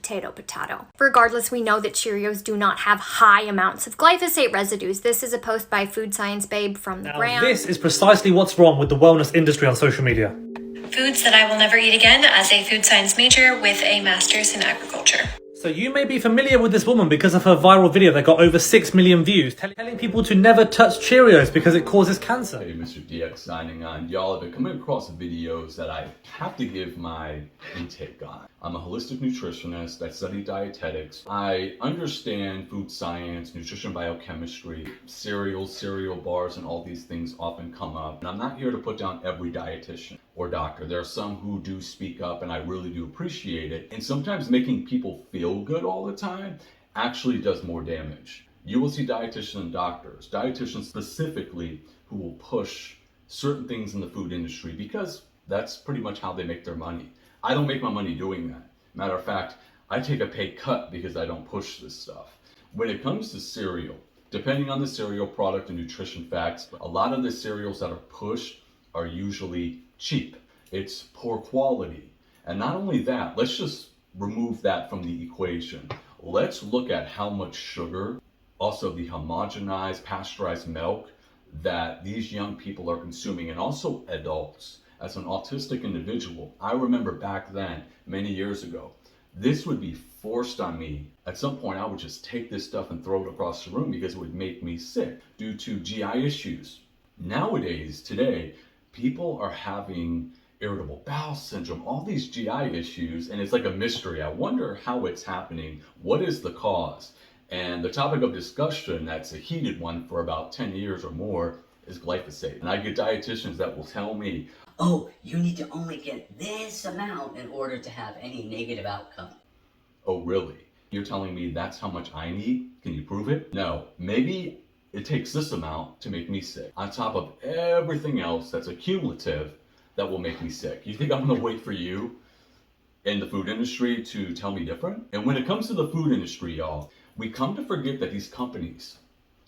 potato. Regardless, we know that Cheerios do not have high amounts of glyphosate residues. This is a post by Food Science Babe from the brand. This is precisely what's wrong with the wellness industry on social media. Foods that I will never eat again as a food science major with a master's in agriculture. So you may be familiar with this woman because of her viral video that got over 6 million views, telling people to never touch Cheerios because it causes cancer. Hey, Mr. DX signing on. Y'all have been coming across videos that I have to give my intake on. I'm a holistic nutritionist. I study dietetics. I understand food science, nutrition biochemistry, cereal bars, and all these things often come up. And I'm not here to put down every dietitian or doctor. There are some who do speak up, and I really do appreciate it. And sometimes making people feel good all the time actually does more damage. You will see dietitians and doctors, dietitians specifically, who will push certain things in the food industry because that's pretty much how they make their money. I don't make my money doing that. Matter of fact, I take a pay cut because I don't push this stuff. When it comes to cereal, depending on the cereal product and nutrition facts, a lot of the cereals that are pushed are usually cheap. It's poor quality. And not only that, let's just remove that from the equation. Let's look at how much sugar, also the homogenized, pasteurized milk that these young people are consuming, and also adults. As an autistic individual, I remember back then, many years ago, this would be forced on me. At some point, I would just take this stuff and throw it across the room because it would make me sick due to GI issues. Nowadays, today, people are having irritable bowel syndrome, all these GI issues, and it's like a mystery. I wonder how it's happening. What is the cause? And the topic of discussion that's a heated one for about 10 years or more is glyphosate. And I get dietitians that will tell me, oh, you need to only get this amount in order to have any negative outcome. Oh, really? You're telling me that's how much I need? Can you prove it? No, maybe it takes this amount to make me sick, on top of everything else that's accumulative that will make me sick. You think I'm gonna wait for you in the food industry to tell me different? And when it comes to the food industry, y'all, we come to forget that these companies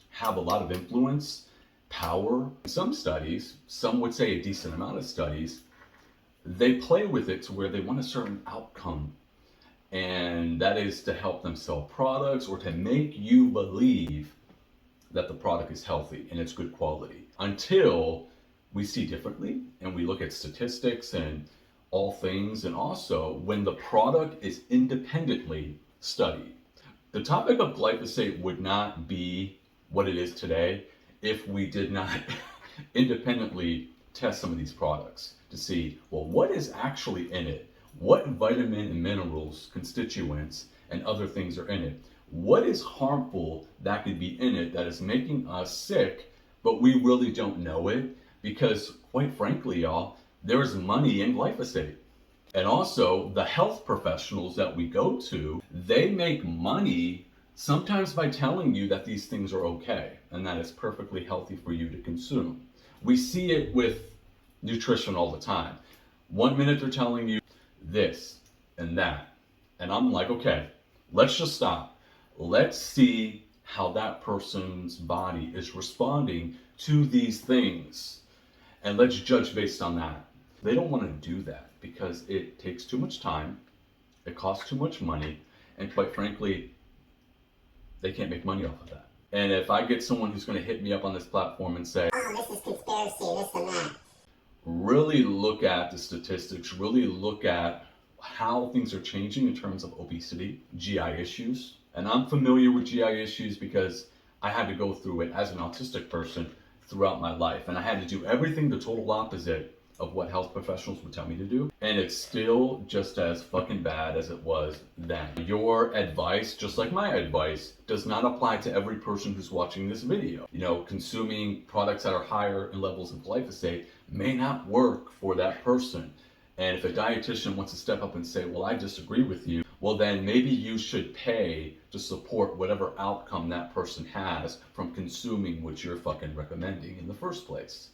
have a lot of influence, power. Some studies, some would say a decent amount of studies, they play with it to where they want a certain outcome. And that is to help them sell products or to make you believe that the product is healthy and it's good quality. Until we see differently and we look at statistics and all things, and also when the product is independently studied. The topic of glyphosate would not be what it is today if we did not independently test some of these products to see, well, what is actually in it? What vitamin and minerals, constituents, and other things are in it? What is harmful that could be in it that is making us sick, but we really don't know it? Because quite frankly, y'all, there's money in glyphosate. And also the health professionals that we go to, they make money sometimes by telling you that these things are okay and that it's perfectly healthy for you to consume. We see it with nutrition all the time. 1 minute they're telling you this and that. And I'm like, okay, let's just stop. Let's see how that person's body is responding to these things. And let's judge based on that. They don't want to do that because it takes too much time, it costs too much money, and quite frankly, they can't make money off of that. And if I get someone who's going to hit me up on this platform and say, oh, this is conspiracy, this and that, really look at the statistics, really look at how things are changing in terms of obesity, GI issues. And I'm familiar with GI issues because I had to go through it as an autistic person throughout my life. And I had to do everything the total opposite of what health professionals would tell me to do. And it's still just as fucking bad as it was then. Your advice, just like my advice, does not apply to every person who's watching this video. You know, consuming products that are higher in levels of glyphosate may not work for that person. And if a dietitian wants to step up and say, well, I disagree with you, well, then maybe you should pay to support whatever outcome that person has from consuming what you're fucking recommending in the first place.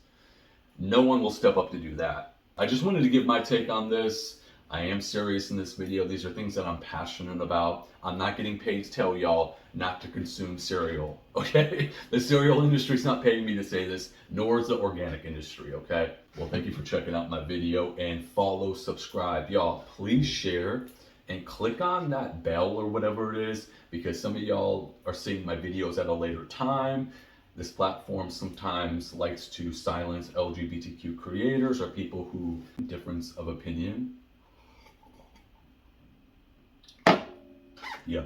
No one will step up to do that. I just wanted to give my take on this. I am serious in this video. These are things that I'm passionate about. I'm not getting paid to tell y'all not to consume cereal, okay? The cereal industry's not paying me to say this, nor is the organic industry, okay? Well, thank you for checking out my video, and follow, subscribe. Y'all, please share and click on that bell or whatever it is, because some of y'all are seeing my videos at a later time. This platform sometimes likes to silence LGBTQ creators or people who difference of opinion. Yeah.